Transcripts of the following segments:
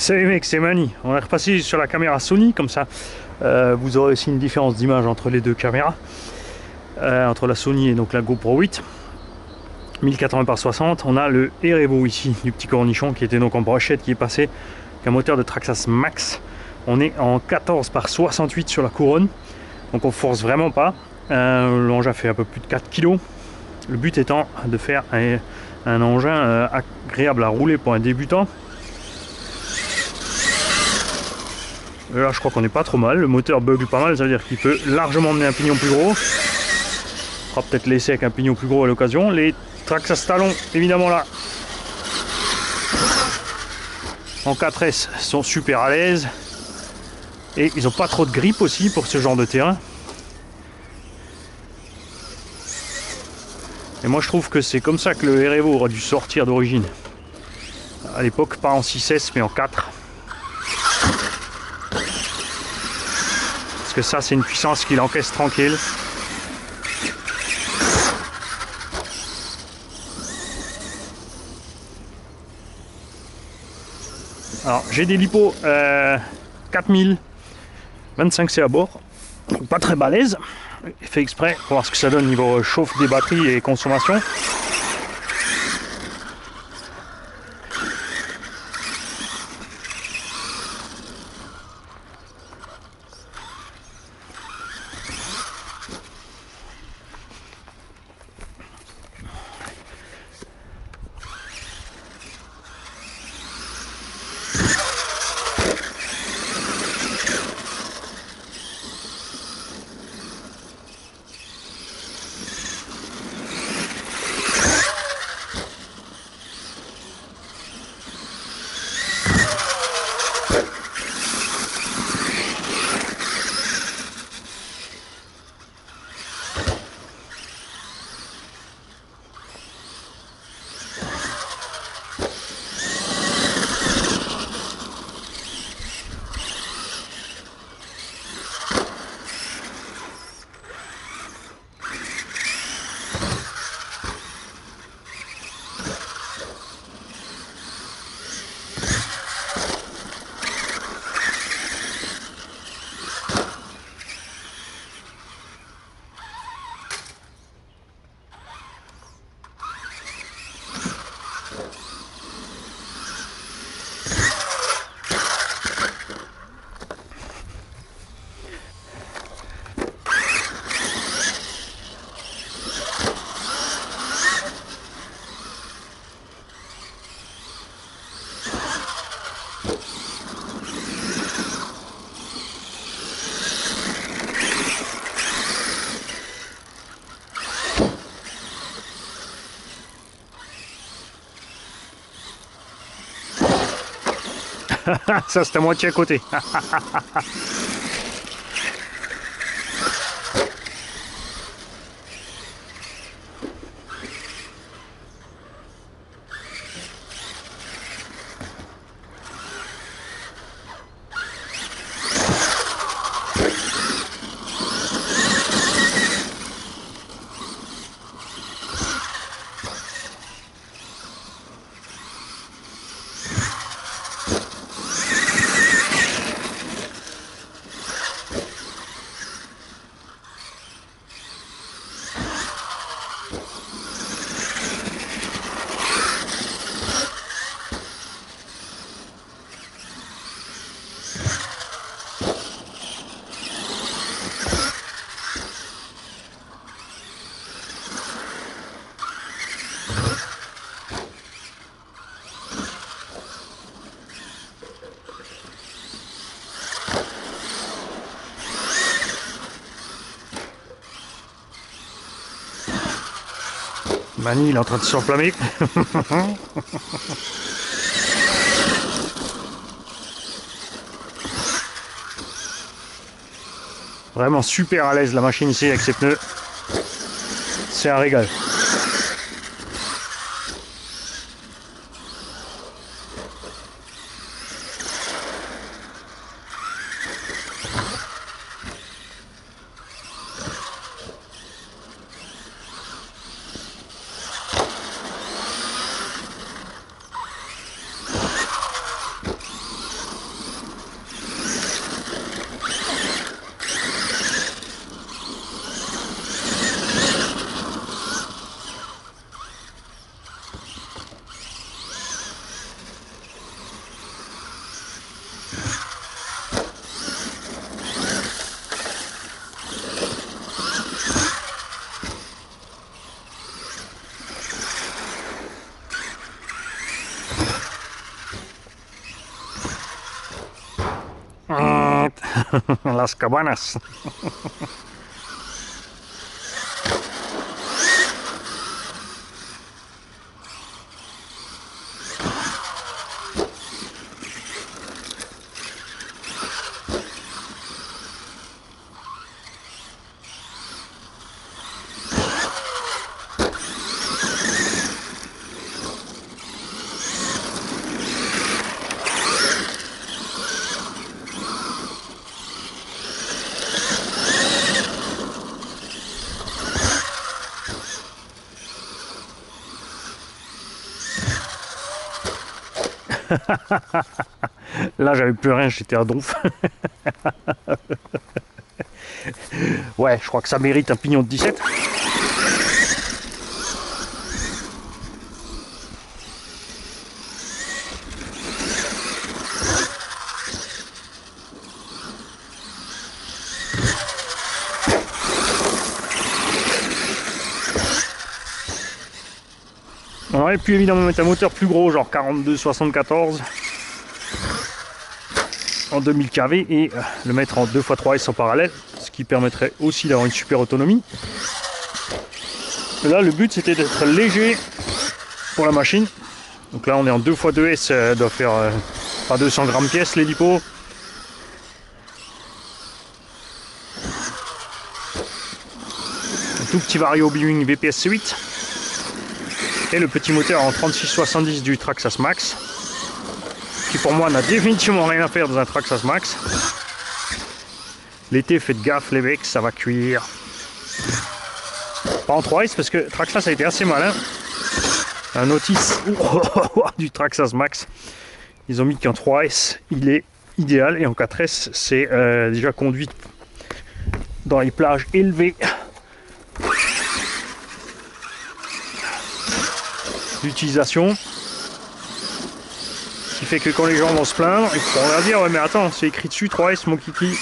Salut mec, c'est Mani. On est repassé sur la caméra Sony, comme ça vous aurez aussi une différence d'image entre les deux caméras, entre la Sony et donc la GoPro 8 1080 par 60. On a le Erebo ici du petit cornichon qui était donc en brochette, qui est passé avec un moteur de Traxxas Max. On est en 14 par 68 sur la couronne, donc on force vraiment pas. L'engin fait un peu plus de 4 kg. Le but étant de faire un engin agréable à rouler pour un débutant. Là je crois qu'on n'est pas trop mal, le moteur bug pas mal, ça veut dire qu'il peut largement emmener un pignon plus gros. On fera peut-être l'essai avec un pignon plus gros à l'occasion. Les Traxxas talons évidemment là en 4S sont super à l'aise. Et ils n'ont pas trop de grippe aussi pour ce genre de terrain. Et moi je trouve que c'est comme ça que le Erebo aurait dû sortir d'origine. À l'époque, pas en 6S mais en 4. Parce que ça c'est une puissance qu'il encaisse tranquille. Alors j'ai des lipos 4000 25C à bord, donc pas très balèze, fait exprès pour voir ce que ça donne niveau chauffe des batteries et consommation. Ça c'est à moitié à côté. Mani il est en train de s'enflammer. Vraiment super à l'aise la machine ici avec ses pneus. C'est un régal. Las cabanas. Là j'avais plus rien, j'étais à donf. Ouais, je crois que ça mérite un pignon de 17. On aurait pu évidemment mettre un moteur plus gros, genre 42-74 en 2000 kV et le mettre en 2x3S en parallèle, ce qui permettrait aussi d'avoir une super autonomie. Et là, le but c'était d'être léger pour la machine. Donc là, on est en 2x2S, doit faire pas 200 grammes pièce l'hélipo. Un tout petit vario Biwing VPS 8. Et le petit moteur en 3670 du Traxxas Max, qui pour moi n'a définitivement rien à faire dans un Traxxas Max. L'été, faites gaffe les mecs, ça va cuire. Pas en 3S parce que Traxxas a été assez malin. Un notice du Traxxas Max, ils ont mis qu'en 3S il est idéal et en 4S c'est déjà conduit dans les plages élevées d'utilisation, ce qui fait que quand les gens vont se plaindre, ils pourront dire ouais mais attends, c'est écrit dessus 3S mon kiki.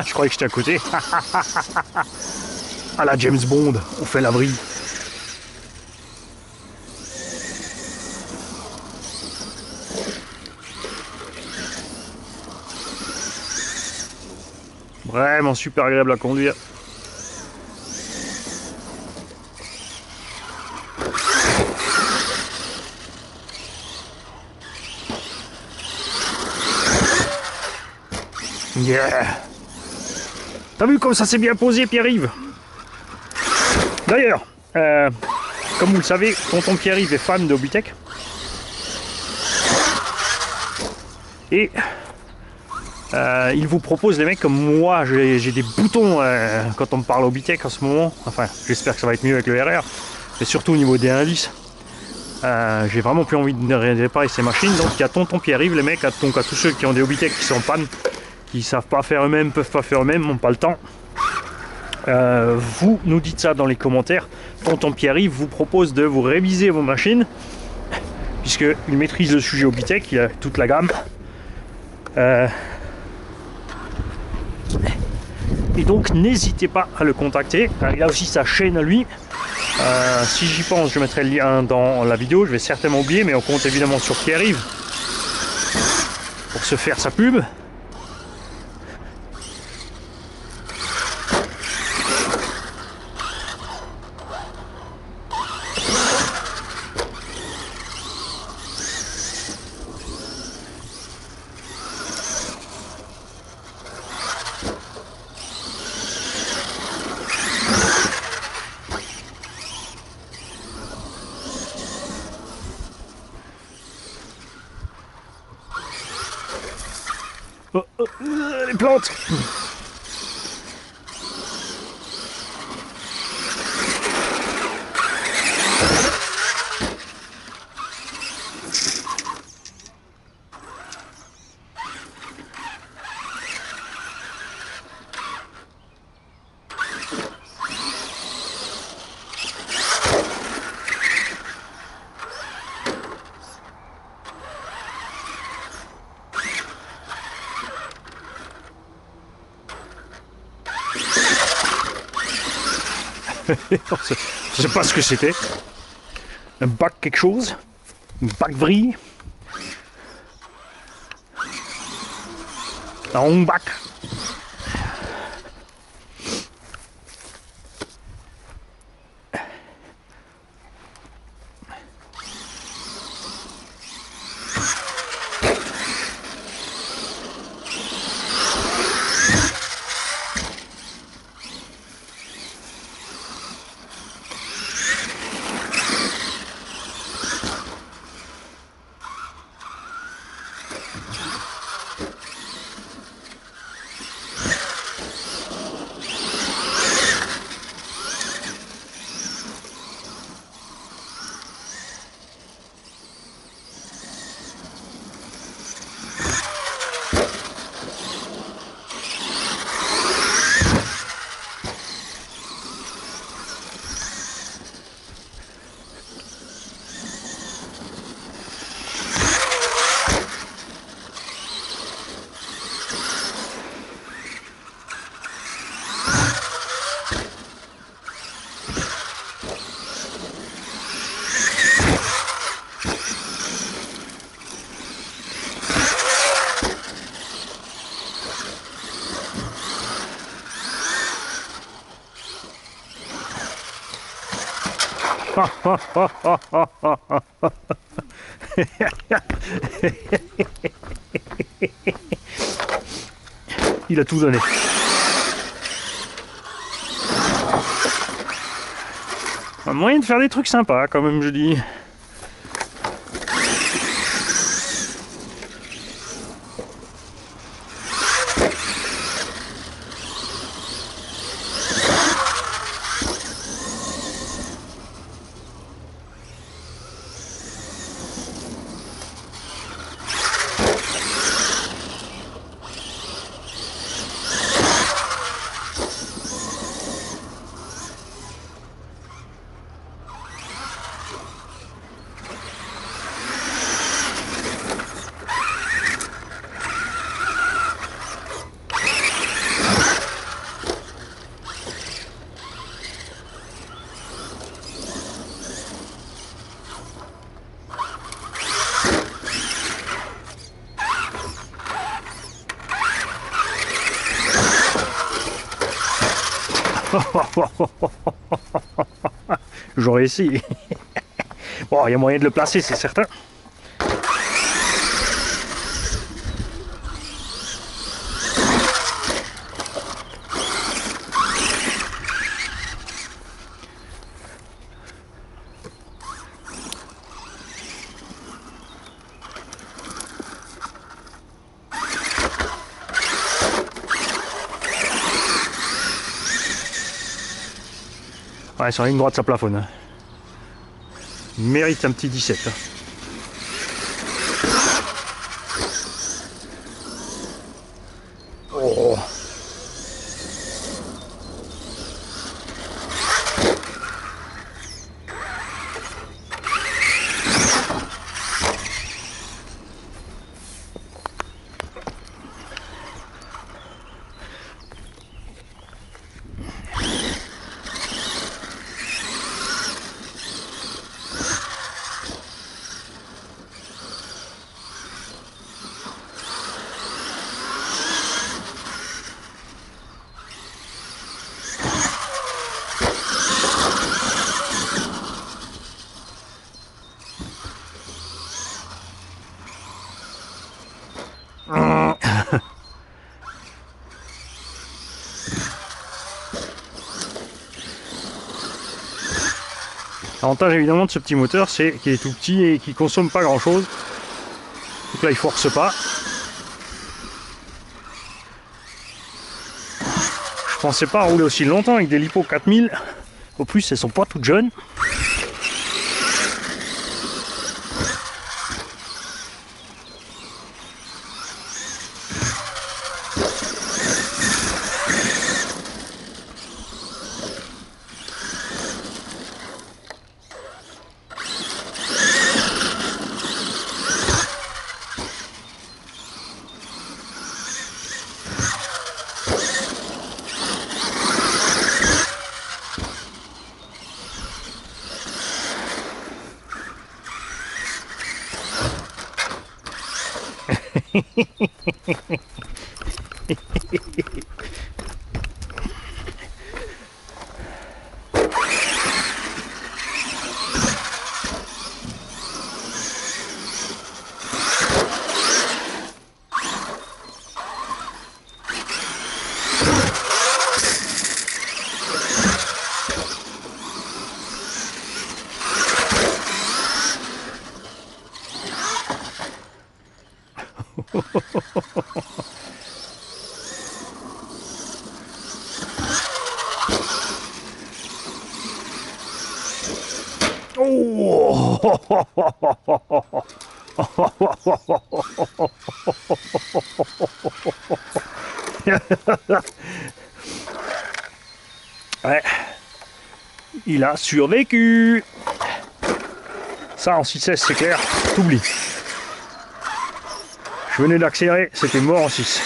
Je croyais que j'étais à côté. À la James Bond, on fait l'abri. Vraiment super agréable à conduire. Yeah. T'as vu comme ça s'est bien posé, Pierre-Yves? D'ailleurs, comme vous le savez, tonton Pierre-Yves est fan de Hobbytech. Et il vous propose, les mecs, comme moi, j'ai des boutons quand on me parle Hobbytech en ce moment. Enfin, j'espère que ça va être mieux avec le RR. Mais surtout au niveau des indices. J'ai vraiment plus envie de réparer ces machines. Donc il y a tonton Pierre-Yves, les mecs, donc à tous ceux qui ont des Hobbytech qui sont en panne, qui savent pas faire eux-mêmes, peuvent pas faire eux-mêmes, n'ont pas le temps. Vous nous dites ça dans les commentaires. Tonton Pierre-Yves vous propose de vous réviser vos machines, puisqu'il maîtrise le sujet Hobbytech, il a toute la gamme. Et donc n'hésitez pas à le contacter. Il a aussi sa chaîne à lui. Si j'y pense, je mettrai le lien dans la vidéo. Je vais certainement oublier, mais on compte évidemment sur Pierre-Yves pour se faire sa pub. Les plantes. Je sais pas ce que c'était. Un bac quelque chose. Un bac vrille. Un long bac. Il a tout donné. Un moyen de faire des trucs sympas, quand même, je dis. J'aurais essayé. Bon, il y a moyen de le placer, c'est certain. Ouais, sur la ligne droite, ça plafonne. Hein. Il mérite un petit 17. Hein. Oh. L'avantage évidemment de ce petit moteur, c'est qu'il est tout petit et qu'il consomme pas grand chose. Donc là il force pas. Je pensais pas rouler aussi longtemps avec des Lipo 4000. Au plus elles sont pas toutes jeunes. Oh. Ouais. Il a survécu. Ça en 6S c'est clair, t'oublies. Je venais d'accélérer, c'était mort en 6.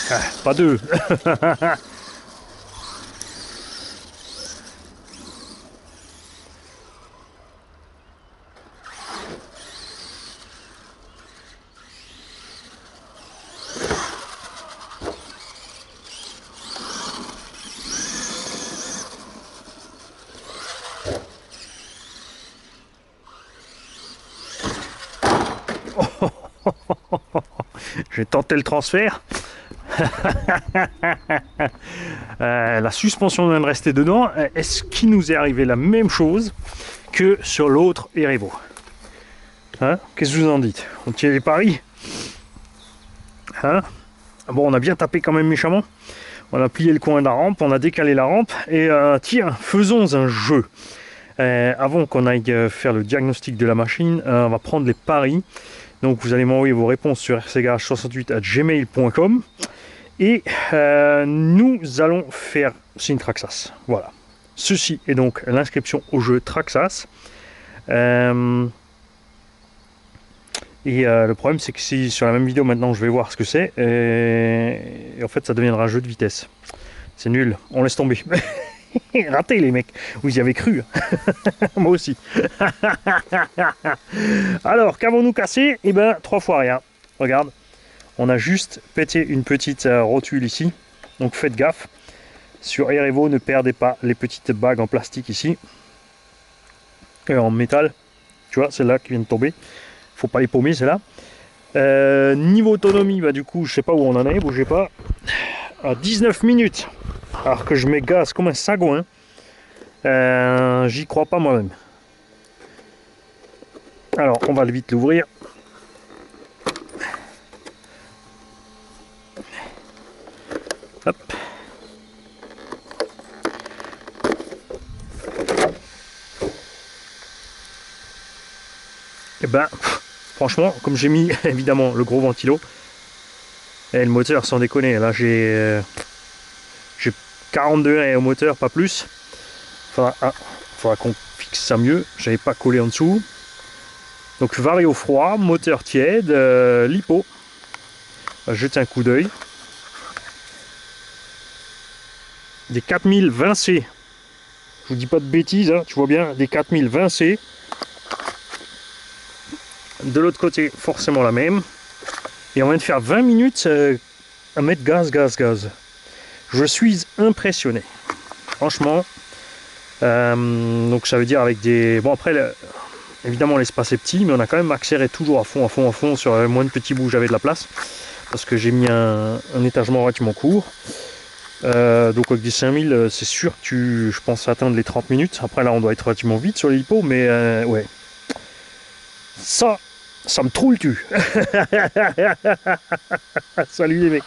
Ah, pas deux. J'ai tenté le transfert. La suspension vient de rester dedans. Est-ce qu'il nous est arrivé la même chose que sur l'autre Erevo? Hein? Qu'est-ce que vous en dites? On tient les paris? Hein? Bon, on a bien tapé quand même méchamment. On a plié le coin de la rampe, on a décalé la rampe. Et tiens, faisons un jeu. Avant qu'on aille faire le diagnostic de la machine, on va prendre les paris. Donc vous allez m'envoyer vos réponses sur rcgarage68@gmail.com et nous allons faire signe Traxxas. Voilà. Ceci est donc l'inscription au jeu Traxxas. Le problème c'est que si sur la même vidéo maintenant je vais voir ce que c'est et en fait ça deviendra un jeu de vitesse. C'est nul, on laisse tomber. Raté les mecs, vous y avez cru. Moi aussi. Alors, qu'avons-nous cassé? Eh ben, 3 fois rien. Regarde, on a juste pété une petite rotule ici. Donc faites gaffe. Sur Erevo, ne perdez pas les petites bagues en plastique ici. Et en métal. Tu vois, celle-là qui vient de tomber. Faut pas les paumer, celle-là. Niveau autonomie, bah du coup, je sais pas où on en est, bougez pas. À 19 minutes. Alors que je mets gaz comme un sagouin. J'y crois pas moi-même. Alors, on va vite l'ouvrir. Hop. Et ben, franchement, comme j'ai mis évidemment le gros ventilo, et le moteur, sans déconner, là j'ai 40 degrés au moteur, pas plus. Faudra qu'on fixe ça mieux. J'avais pas collé en dessous. Donc vario froid, moteur tiède, lipo. On va jeter un coup d'œil. Des 4020C. Je vous dis pas de bêtises, hein, tu vois bien, des 4020C. De l'autre côté, forcément la même. Et on vient de faire 20 minutes à mettre gaz. Je suis impressionné. Franchement, Donc ça veut dire avec des... Bon après, évidemment l'espace est petit, mais on a quand même accéléré toujours à fond, sur le moins de petits bouts j'avais de la place. Parce que j'ai mis un étagement relativement court. Donc avec des 5000, c'est sûr que je pense atteindre les 30 minutes. Après là on doit être relativement vite sur l'hippo, mais ouais. Ça me troule tu. Salut les mecs.